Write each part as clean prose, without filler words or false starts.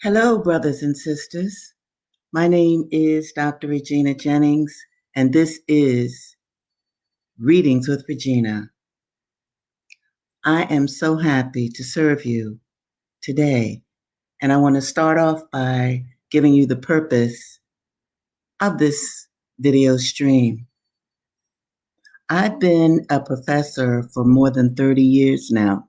Hello, brothers and sisters. My name is Dr. Regina Jennings, and this is Readings with Regina. I am so happy to serve you today, and I want to start off by giving you the purpose of this video stream. I've been a professor for more than 30 years now,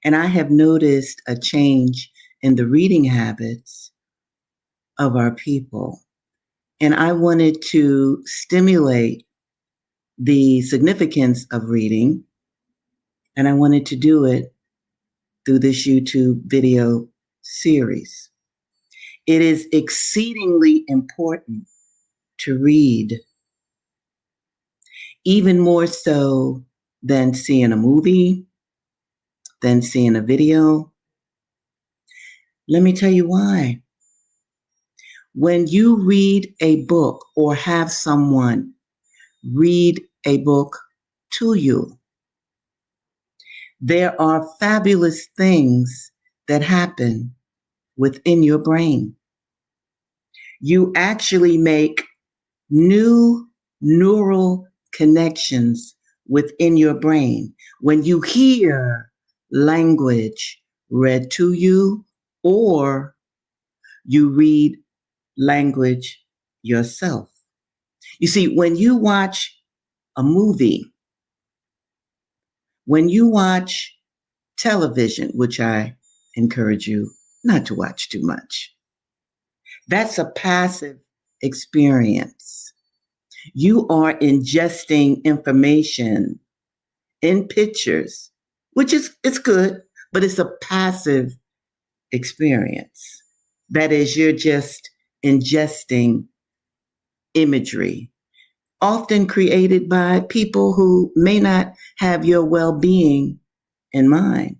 and I have noticed a change in the reading habits of our people. And I wanted to stimulate the significance of reading, and I wanted to do it through this YouTube video series. It is exceedingly important to read, even more so than seeing a movie, than seeing a video. Let me tell you why. When you read a book or have someone read a book to you, there are fabulous things that happen within your brain. You actually make new neural connections within your brain when you hear language read to you or you read language yourself. You see, when you watch a movie, when you watch television, which I encourage you not to watch too much, that's a passive experience. You are ingesting information in pictures, which is it's good, but it's a passive experience. That is, you're just ingesting imagery, often created by people who may not have your well-being in mind.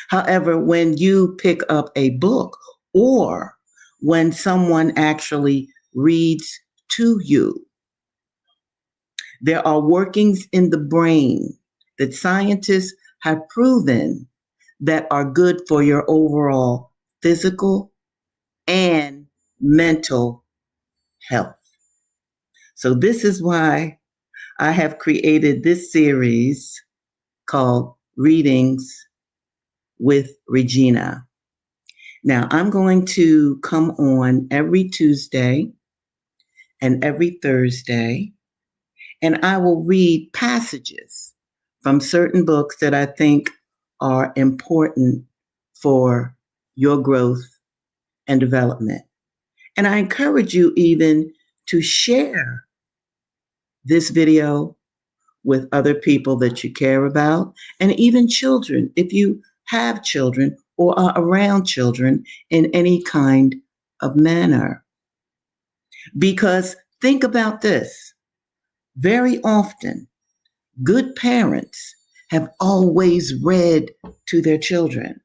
However, when you pick up a book or when someone actually reads to you, there are workings in the brain that scientists have proven that are good for your overall physical and mental health. So this is why I have created this series called Readings with Regina. Now, I'm going to come on every Tuesday and every Thursday, and I will read passages from certain books that I think are important for your growth and development. And I encourage you even to share this video with other people that you care about, and even children, if you have children or are around children in any kind of manner. Because think about this, very often, good parents have always read to their children.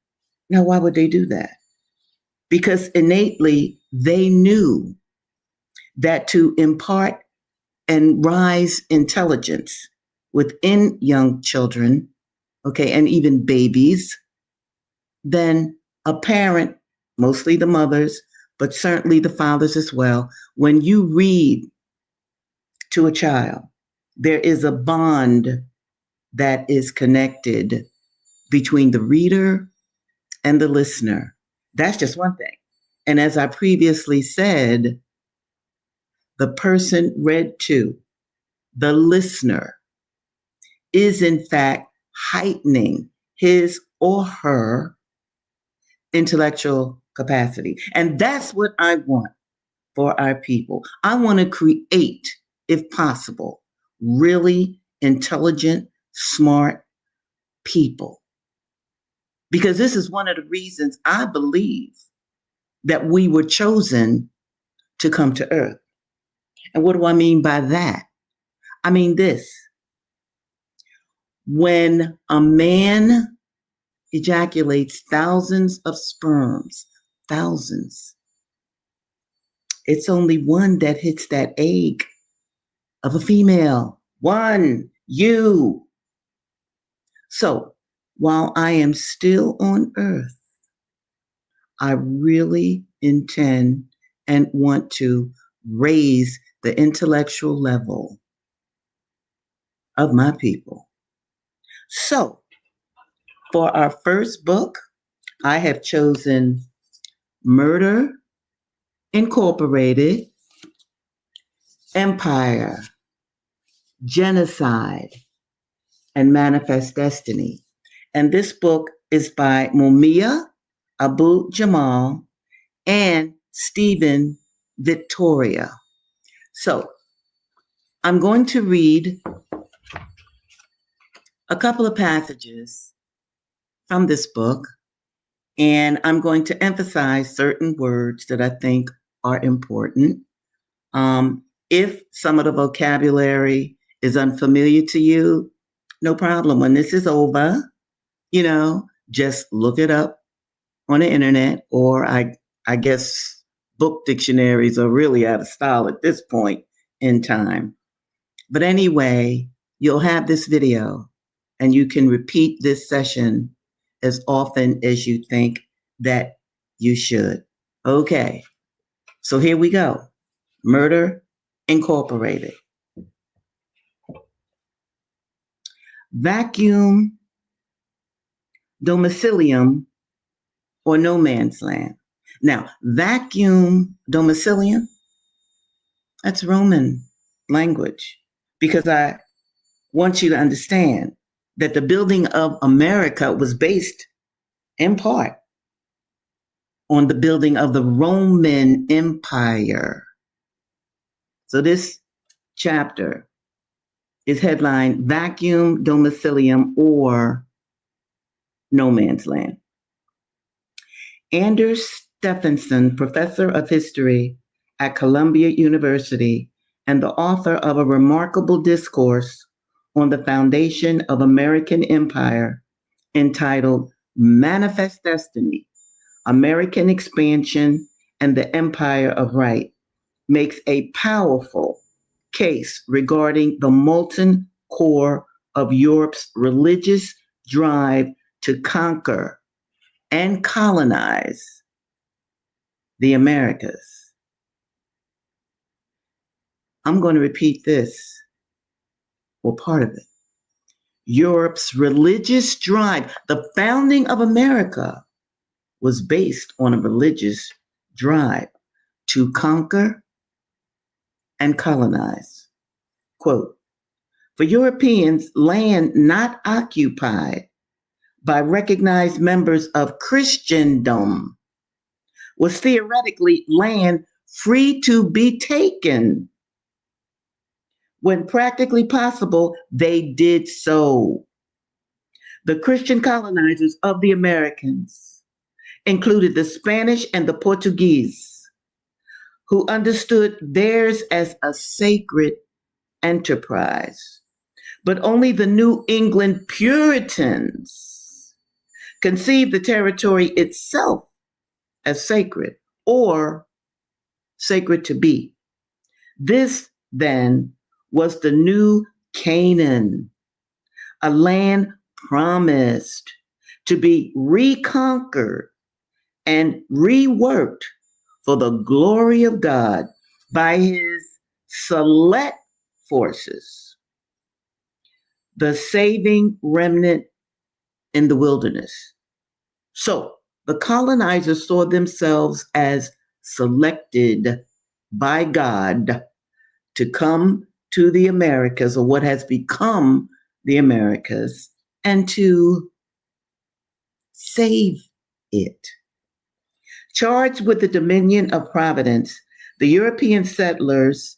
Now, why would they do that? Because innately, they knew that to impart and rise intelligence within young children, okay, and even babies, then a parent, mostly the mothers, but certainly the fathers as well, when you read to a child, there is a bond that is connected between the reader and the listener. That's just one thing. And as I previously said, the person read to, the listener, is in fact heightening his or her intellectual capacity. And that's what I want for our people. I want to create, if possible, really intelligent, smart people. Because this is one of the reasons I believe that we were chosen to come to earth. And what do I mean by that? I mean this. When a man ejaculates thousands of sperms, thousands, it's only one that hits that egg of a female. One, you. So while I am still on earth, I really intend and want to raise the intellectual level of my people. So, for our first book, I have chosen Murder Incorporated, Empire, Genocide, and Manifest Destiny. And this book is by Mumia Abu Jamal and Stephen Victoria. So I'm going to read a couple of passages from this book, and I'm going to emphasize certain words that I think are important. If some of the vocabulary is unfamiliar to you, no problem. When this is over, just look it up on the internet, or I guess book dictionaries are really out of style at this point in time. But anyway, you'll have this video and you can repeat this session as often as you think that you should. Okay, so here we go. Murder Incorporated. Vacuum domicilium or no man's land. Now, vacuum domicilium, that's Roman language, because I want you to understand that the building of America was based in part on the building of the Roman Empire. So this chapter is headlined Vacuum Domicilium or No Man's Land. Anders Stephenson, professor of history at Columbia University and the author of a remarkable discourse on the foundation of American empire entitled Manifest Destiny, American Expansion and the Empire of Right, makes a powerful case regarding the molten core of Europe's religious drive to conquer and colonize the Americas. I'm going to repeat this, or part of it. Europe's religious drive, the founding of America, was based on a religious drive to conquer and colonize. Quote, for Europeans, land not occupied by recognized members of Christendom was theoretically land free to be taken. When practically possible, they did so. The Christian colonizers of the Americans included the Spanish and the Portuguese, who understood theirs as a sacred enterprise. But only the New England Puritans conceived the territory itself as sacred or sacred to be. This, then, was the new Canaan, a land promised to be reconquered and reworked for the glory of God by his select forces, the saving remnant in the wilderness. So the colonizers saw themselves as selected by God to come to the Americas, or what has become the Americas, and to save it. Charged with the dominion of providence, the European settlers,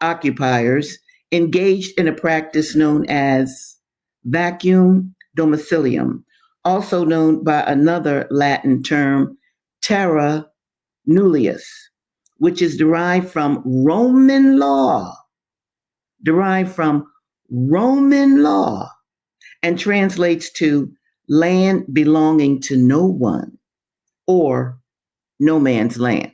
occupiers, engaged in a practice known as vacuum domicilium, also known by another Latin term, terra nullius, which is derived from Roman law, and translates to land belonging to no one, or no man's land.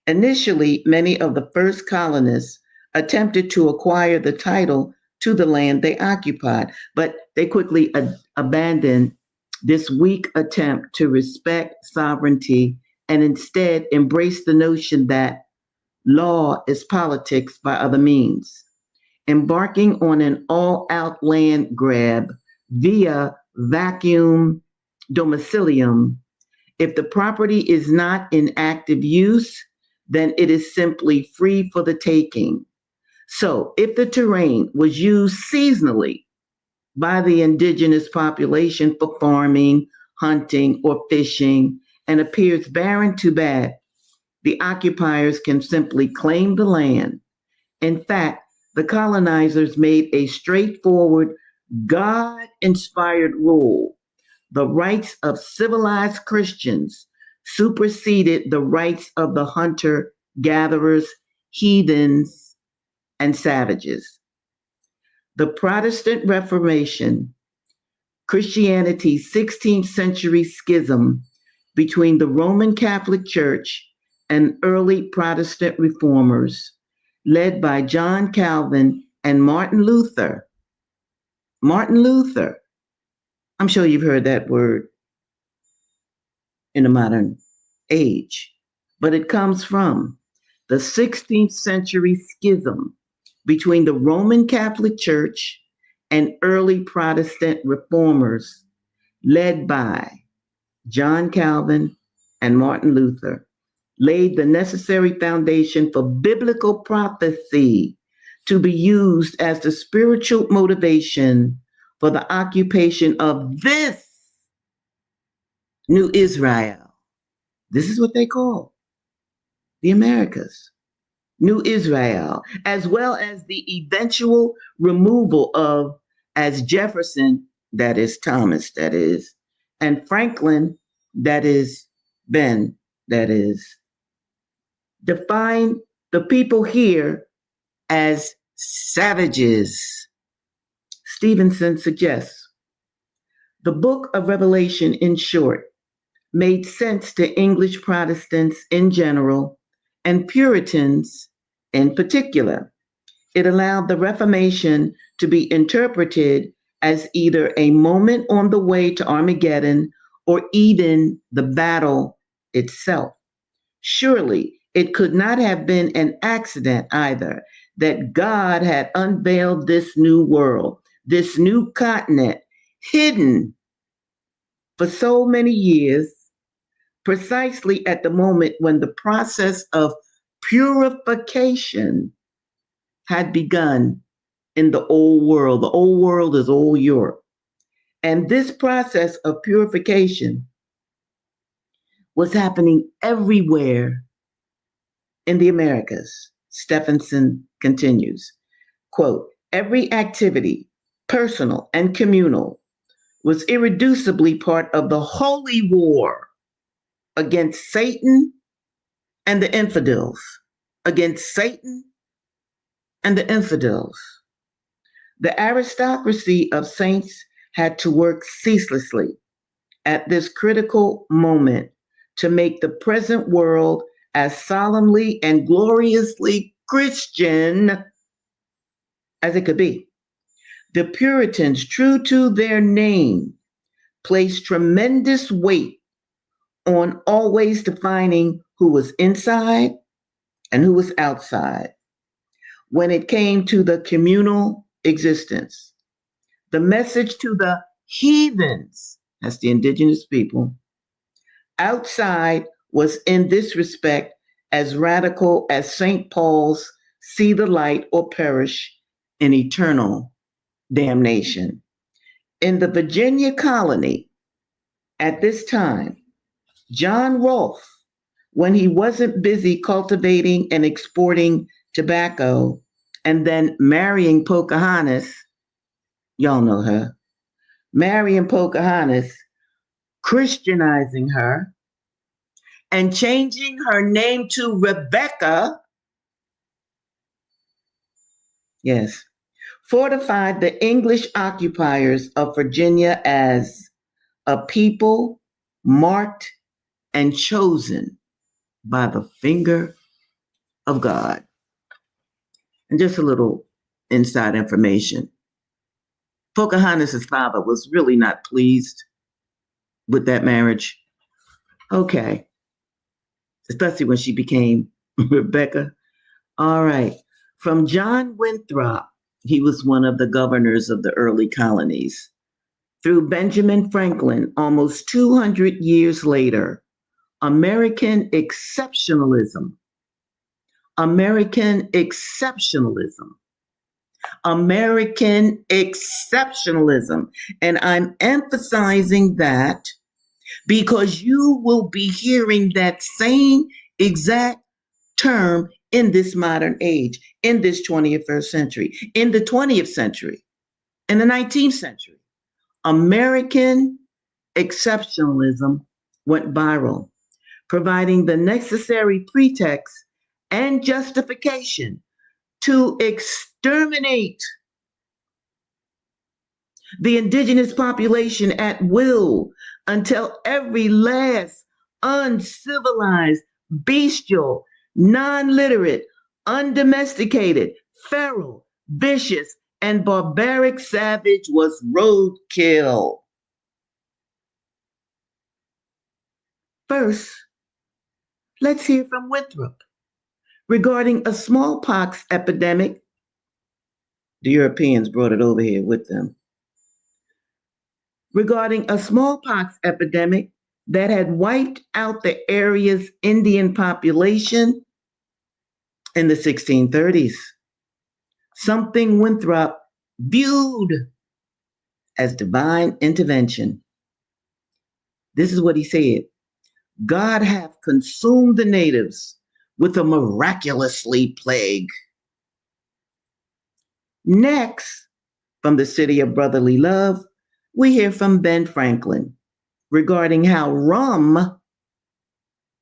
Initially, many of the first colonists attempted to acquire the title to the land they occupied, but they quickly abandoned This weak attempt to respect sovereignty and instead embrace the notion that law is politics by other means, embarking on an all out land grab via vacuum domicilium. If the property is not in active use, then it is simply free for the taking. So, if the terrain was used seasonally by the indigenous population for farming, hunting, or fishing, and appears barren to bad, the occupiers can simply claim the land. In fact, the colonizers made a straightforward, God inspired rule. The rights of civilized Christians superseded the rights of the hunter gatherers, heathens, and savages. The Protestant Reformation, Christianity's 16th century schism between the Roman Catholic Church and early Protestant reformers, led by John Calvin and Martin Luther. Martin Luther, I'm sure you've heard that word in the modern age, but it comes from the 16th century schism between the Roman Catholic Church and early Protestant reformers, led by John Calvin and Martin Luther, laid the necessary foundation for biblical prophecy to be used as the spiritual motivation for the occupation of this new Israel. This is what they call the Americas, New Israel, as well as the eventual removal of, as Jefferson, that is Thomas, that is, and Franklin, that is Ben, that is, define the people here as savages. Stevenson suggests the book of Revelation, in short, made sense to English Protestants in general and Puritans in particular. It allowed the Reformation to be interpreted as either a moment on the way to Armageddon or even the battle itself. Surely it could not have been an accident either that God had unveiled this new world, this new continent, hidden for so many years, precisely at the moment when the process of purification had begun in the old world. The old world is old Europe. And this process of purification was happening everywhere in the Americas. Stephenson continues, quote, every activity, personal and communal, was irreducibly part of the holy war against Satan and the infidels, against Satan and the infidels. The aristocracy of saints had to work ceaselessly at this critical moment to make the present world as solemnly and gloriously Christian as it could be. The Puritans, true to their name, placed tremendous weight on always defining who was inside and who was outside. When it came to the communal existence, the message to the heathens, that's the indigenous people, outside was in this respect as radical as St. Paul's see the light or perish in eternal damnation. In the Virginia colony at this time, John Rolfe, when he wasn't busy cultivating and exporting tobacco and then marrying Pocahontas, y'all know her, marrying Pocahontas, Christianizing her, and changing her name to Rebecca, yes, fortified the English occupiers of Virginia as a people marked and chosen by the finger of God. And just a little inside information. Pocahontas' father was really not pleased with that marriage. Okay. Especially when she became Rebecca. All right. From John Winthrop, he was one of the governors of the early colonies, through Benjamin Franklin, almost 200 years later, American exceptionalism, American exceptionalism, American exceptionalism. And I'm emphasizing that because you will be hearing that same exact term in this modern age, in this 21st century, in the 20th century, in the 19th century. American exceptionalism went viral, providing the necessary pretext and justification to exterminate the indigenous population at will until every last uncivilized, bestial, non-literate, undomesticated, feral, vicious, and barbaric savage was roadkill. First, let's hear from Winthrop regarding a smallpox epidemic. The Europeans brought it over here with them. Regarding a smallpox epidemic that had wiped out the area's Indian population in the 1630s. Something Winthrop viewed as divine intervention. This is what he said: God hath consumed the natives with a miraculously plague. Next, from the city of brotherly love, we hear from Ben Franklin regarding how rum,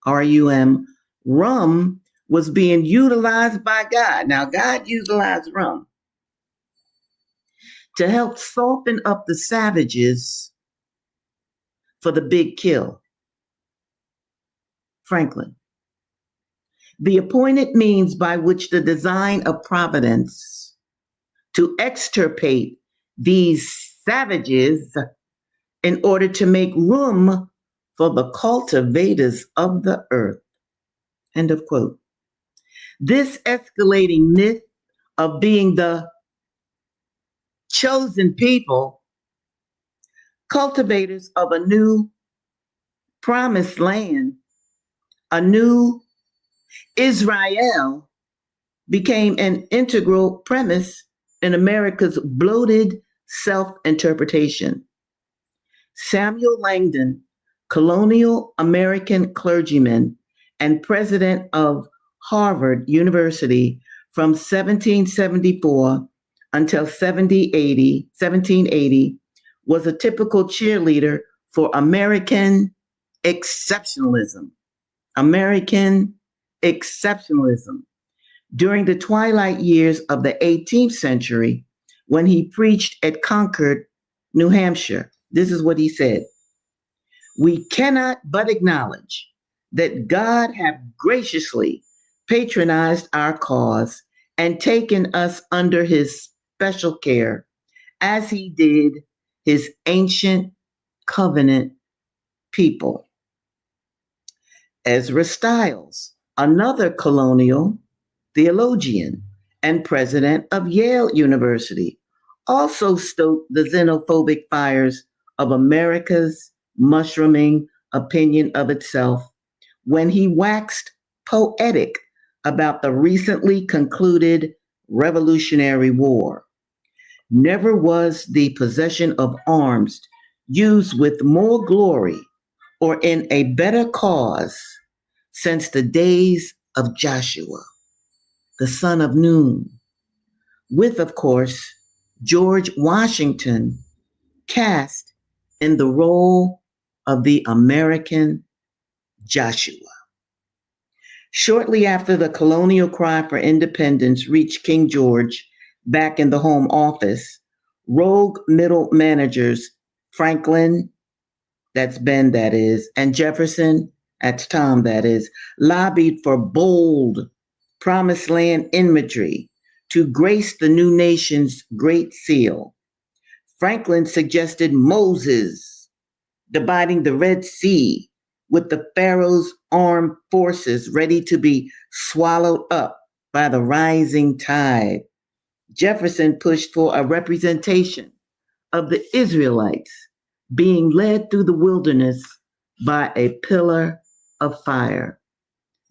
R-U-M, rum was being utilized by God. Now, God utilized rum to help soften up the savages for the big kill. Franklin. The appointed means by which the design of providence to extirpate these savages in order to make room for the cultivators of the earth. End of quote. This escalating myth of being the chosen people, cultivators of a new promised land, a new Israel, became an integral premise in America's bloated self-interpretation. Samuel Langdon, colonial American clergyman and president of Harvard University from 1774 until 1780, was a typical cheerleader for American exceptionalism. American exceptionalism. During the twilight years of the 18th century, when he preached at Concord, New Hampshire, this is what he said: "We cannot but acknowledge that God hath graciously patronized our cause and taken us under his special care, as he did his ancient covenant people." Ezra Stiles, another colonial theologian and president of Yale University, also stoked the xenophobic fires of America's mushrooming opinion of itself when he waxed poetic about the recently concluded Revolutionary War. Never was the possession of arms used with more glory or in a better cause since the days of Joshua, the son of Nun, with, of course, George Washington cast in the role of the American Joshua. Shortly after the colonial cry for independence reached King George back in the Home Office, rogue middle managers Franklin, that's Ben, that is, and Jefferson, that's Tom, that is, lobbied for bold promised land imagery to grace the new nation's Great Seal. Franklin suggested Moses dividing the Red Sea with the Pharaoh's armed forces ready to be swallowed up by the rising tide. Jefferson pushed for a representation of the Israelites being led through the wilderness by a pillar of fire.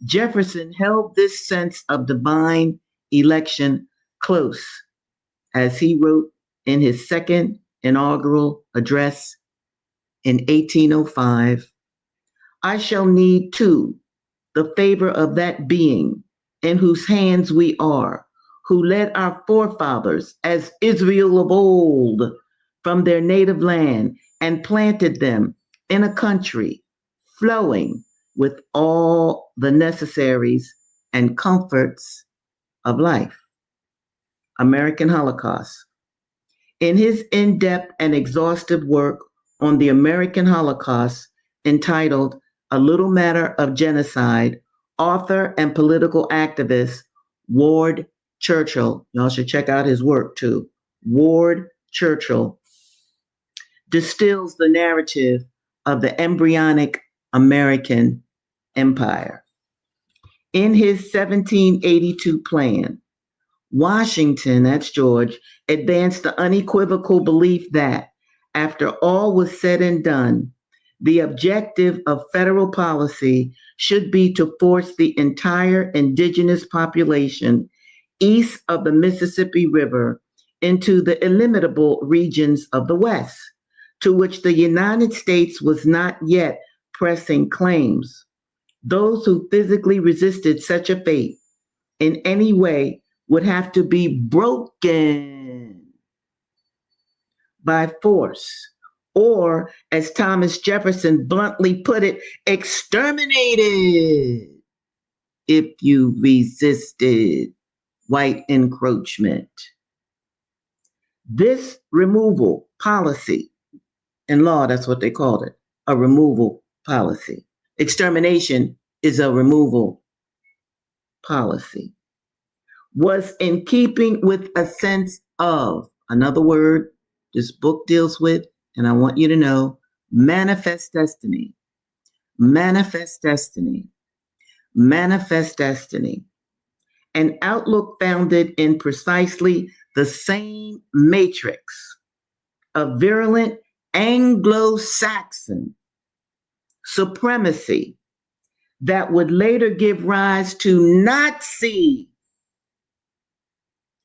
Jefferson held this sense of divine election close as he wrote in his second inaugural address in 1805, I shall need too the favor of that being in whose hands we are, who led our forefathers as Israel of old from their native land and planted them in a country flowing with all the necessaries and comforts of life. American Holocaust. In his in depth and exhaustive work on the American Holocaust, entitled A Little Matter of Genocide, author and political activist Ward Churchill, y'all should check out his work too. Ward Churchill distills the narrative of the embryonic American empire. In his 1782 plan, Washington, that's George, advanced the unequivocal belief that, after all was said and done, the objective of federal policy should be to force the entire indigenous population east of the Mississippi River into the illimitable regions of the West, to which the United States was not yet pressing claims. Those who physically resisted such a fate in any way would have to be broken by force, or, as Thomas Jefferson bluntly put it, exterminated if you resisted white encroachment. This removal policy, in law, that's what they called it, a removal policy. Extermination is a removal policy. Was in keeping with a sense of, another word this book deals with, and I want you to know, manifest destiny. Manifest destiny. Manifest destiny. An outlook founded in precisely the same matrix of virulent Anglo-Saxon supremacy that would later give rise to Nazi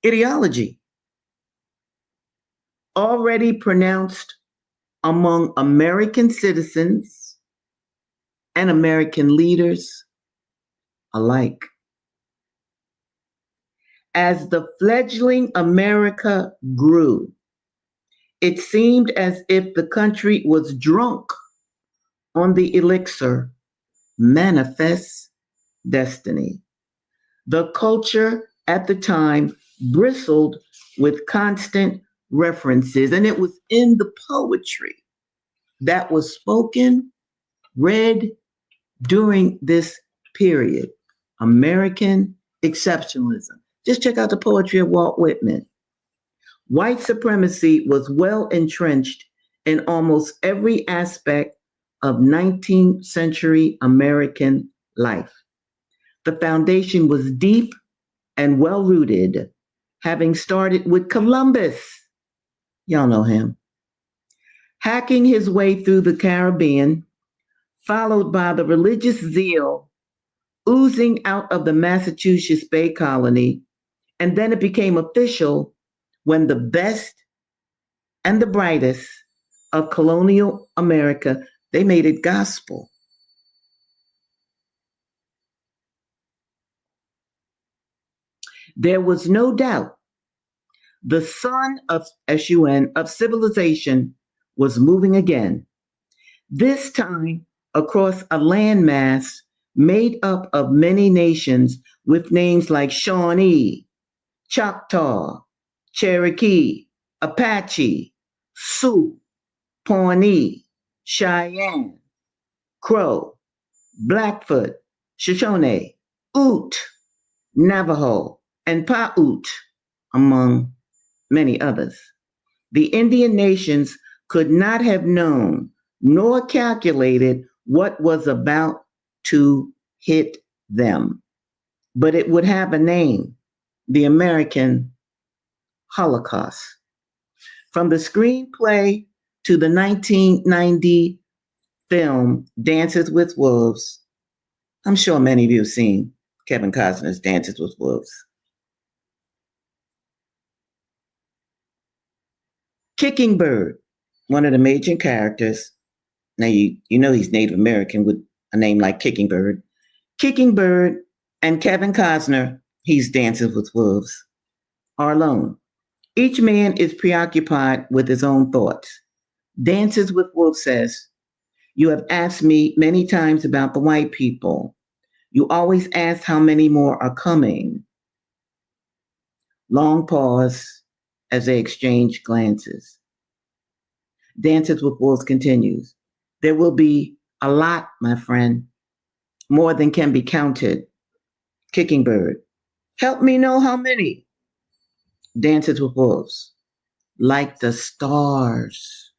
ideology, already pronounced among American citizens and American leaders alike. As the fledgling America grew, it seemed as if the country was drunk on the elixir manifest destiny. The culture at the time bristled with constant references, and it was in the poetry that was spoken, read during this period. American exceptionalism. Just check out the poetry of Walt Whitman. White supremacy was well entrenched in almost every aspect of 19th century American life. The foundation was deep and well rooted, having started with Columbus. Y'all know him. Hacking his way through the Caribbean, followed by the religious zeal oozing out of the Massachusetts Bay Colony, and then it became official when the best and the brightest of colonial America, they made it gospel. There was no doubt the sun of SUN of civilization was moving again, this time across a landmass made up of many nations with names like Shawnee, Choctaw, Cherokee, Apache, Sioux, Pawnee, Cheyenne, Crow, Blackfoot, Shoshone, Ute, Navajo, and Paiute, among many others. The Indian nations could not have known nor calculated what was about to hit them. But it would have a name: the American Holocaust. From the screenplay to the 1990 film Dances with Wolves, I'm sure many of you have seen Kevin Costner's Dances with Wolves. Kicking Bird, one of the major characters. Now, you know he's Native American with a name like Kicking Bird. Kicking Bird and Kevin Costner, he's Dances with Wolves, are alone. Each man is preoccupied with his own thoughts. Dances with Wolves says, "You have asked me many times about the white people. You always ask how many more are coming." Long pause as they exchange glances. Dances with Wolves continues. "There will be a lot, my friend, more than can be counted." Kicking Bird. "Help me know how many." Dances with Wolves. "Like the stars."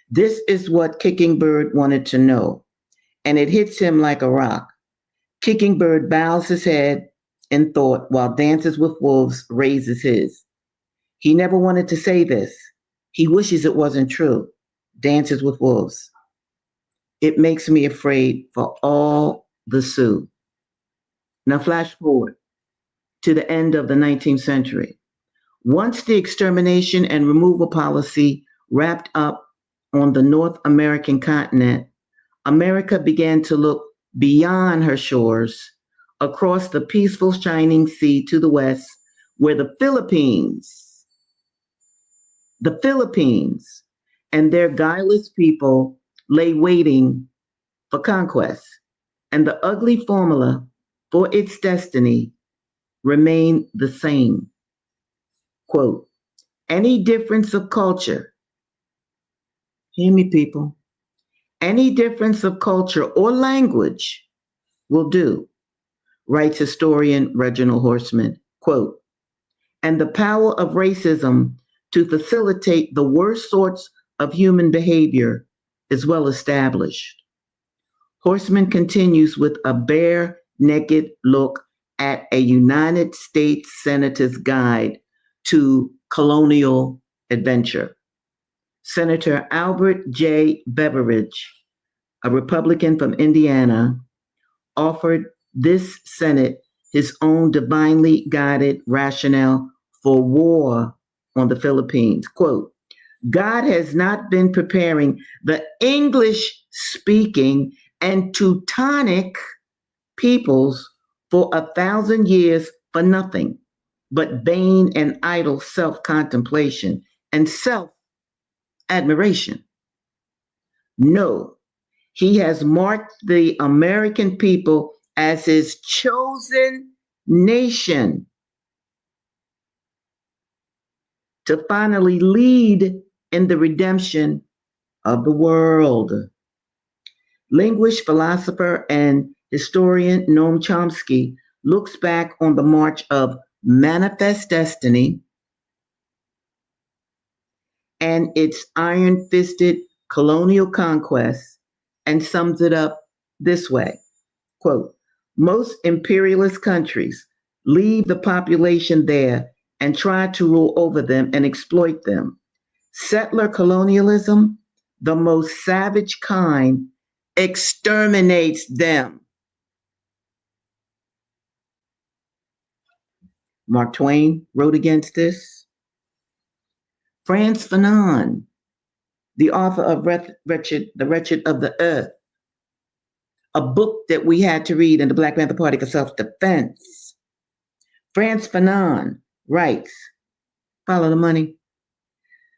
This is what Kicking Bird wanted to know, and it hits him like a rock. Kicking Bird bows his head in thought while Dances with Wolves raises his. He never wanted to say this. He wishes it wasn't true. Dances with Wolves. "It makes me afraid for all the Sioux." Now, flash forward to the end of the 19th century. Once the extermination and removal policy wrapped up on the North American continent, America began to look beyond her shores, across the peaceful shining sea to the west, where the Philippines and their guileless people lay waiting for conquest. And the ugly formula for its destiny remained the same. Quote, "Any difference of culture," hear me, people, "any difference of culture or language will do," writes historian Reginald Horseman. Quote, "And the power of racism to facilitate the worst sorts of human behavior is well established." Horseman continues with a bare naked look at a United States Senator's Guide to Colonial Adventure. Senator Albert J. Beveridge, a Republican from Indiana, offered this Senate his own divinely guided rationale for war on the Philippines. Quote, "God has not been preparing the English speaking and Teutonic peoples for 1,000 years for nothing but vain and idle self contemplation and self admiration. No, he has marked the American people as his chosen nation to finally lead in the redemption of the world." Linguist, philosopher, and historian Noam Chomsky looks back on the march of manifest destiny and its iron fisted colonial conquest and sums it up this way. Quote, "Most imperialist countries leave the population there and try to rule over them and exploit them. Settler colonialism, the most savage kind, exterminates them." Mark Twain wrote against this. Frantz Fanon, the author of The Wretched of the Earth, a book that we had to read in the Black Panther Party for self-defense. Frantz Fanon writes, follow the money,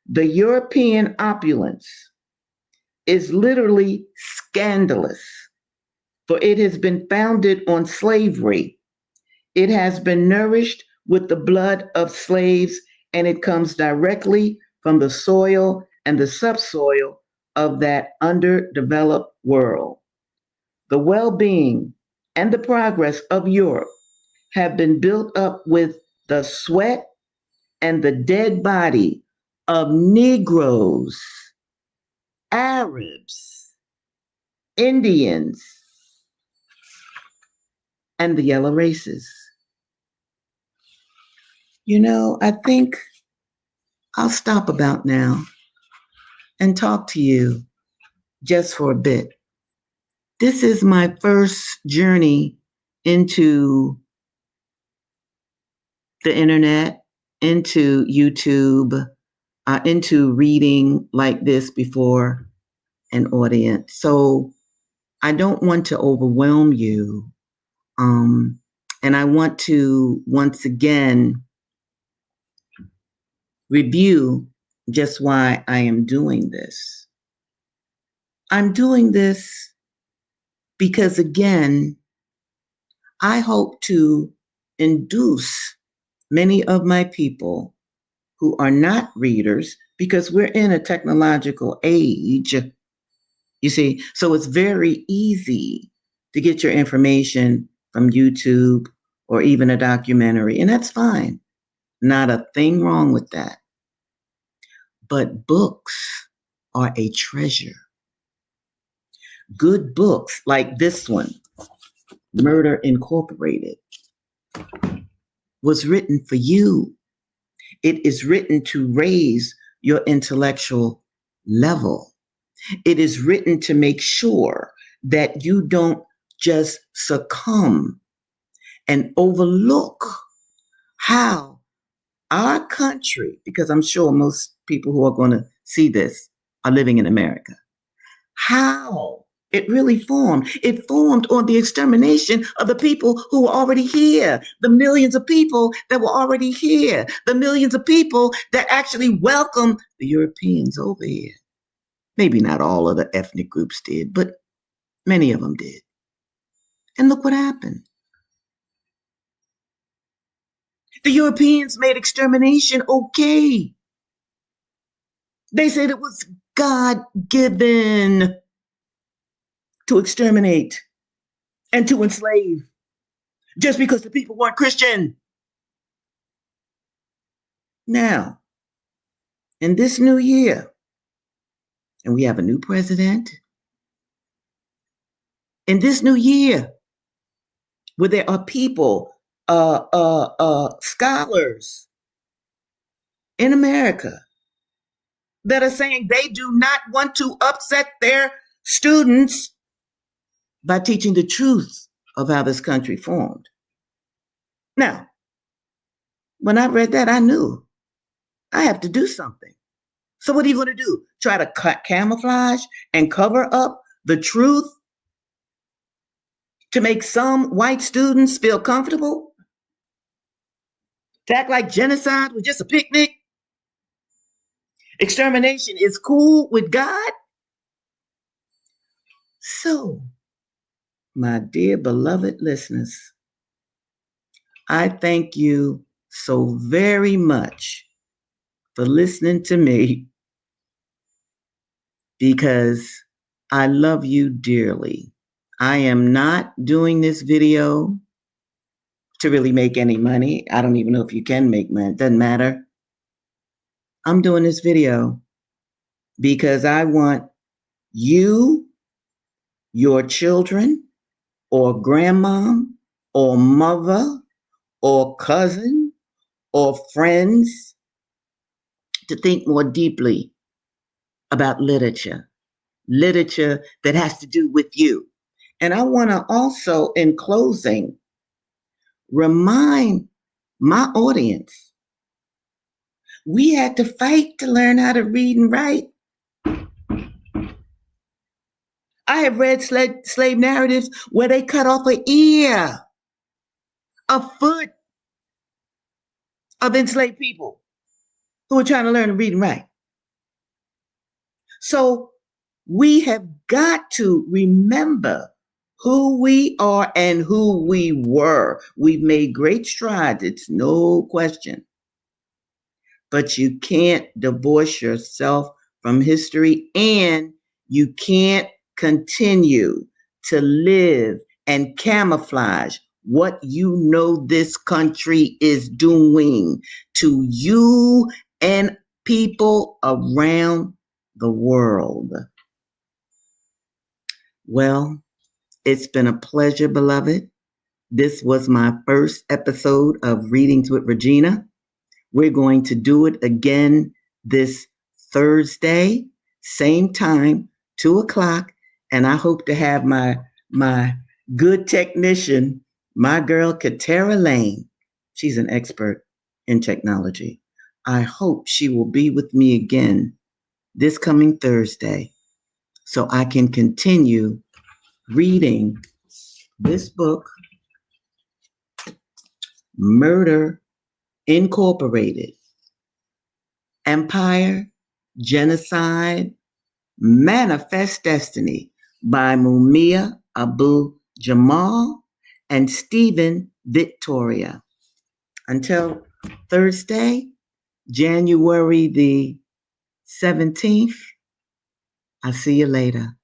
"The European opulence is literally scandalous, for it has been founded on slavery. It has been nourished with the blood of slaves, and it comes directly from the soil and the subsoil of that underdeveloped world. The well-being and the progress of Europe have been built up with the sweat and the dead body of Negroes, Arabs, Indians, and the yellow races. I think I'll stop about now and talk to you just for a bit. This is my first journey into the internet, into YouTube, into reading like this before an audience. So I don't want to overwhelm you. And I want to once again review just why I am doing this. I'm doing this because, again, I hope to induce many of my people who are not readers, because we're in a technological age, you see, so it's very easy to get your information from YouTube or even a documentary, and that's fine. Not a thing wrong with that. But books are a treasure. Good books like this one, Murder Incorporated, was written for you. It is written to raise your intellectual level. It is written to make sure that you don't just succumb and overlook how our country, because I'm sure most people who are going to see this are living in America, how it really formed. It formed on the extermination of the people who were already here, the millions of people that were already here, the millions of people that actually welcomed the Europeans over here. Maybe not all of the ethnic groups did, but many of them did. And look what happened. The Europeans made extermination okay. They said it was God-given to exterminate and to enslave just because the people weren't Christian. Now, in this new year, and we have a new president, in this new year, where there are people, scholars in America that are saying they do not want to upset their students by teaching the truth of how this country formed. Now, when I read that, I knew I have to do something. So what are you going to do? Try to camouflage and cover up the truth to make some white students feel comfortable? To act like genocide was just a picnic? Extermination is cool with God? So, my dear beloved listeners, I thank you so very much for listening to me, because I love you dearly. I am not doing this video to really make any money. I don't even know if you can make money. It doesn't matter. I'm doing this video because I want you, your children, or grandma, or mother, or cousin, or friends to think more deeply about literature that has to do with you. And I want to also, in closing, remind my audience, we had to fight to learn how to read and write. I have read slave narratives where they cut off an ear, a foot of enslaved people who were trying to learn to read and write. So we have got to remember who we are and who we were. We've made great strides, it's no question. But you can't divorce yourself from history, and you can't continue to live and camouflage what you know this country is doing to you and people around the world. Well, it's been a pleasure, beloved. This was my first episode of Readings with Regina. We're going to do it again this Thursday, same time, 2 o'clock. And I hope to have my good technician, my girl Katara Lane. She's an expert in technology. I hope she will be with me again this coming Thursday so I can continue reading this book, Murder Incorporated, Empire, Genocide, Manifest Destiny by Mumia Abu Jamal and Stephen Victoria. Until Thursday, January the 17th, I'll see you later.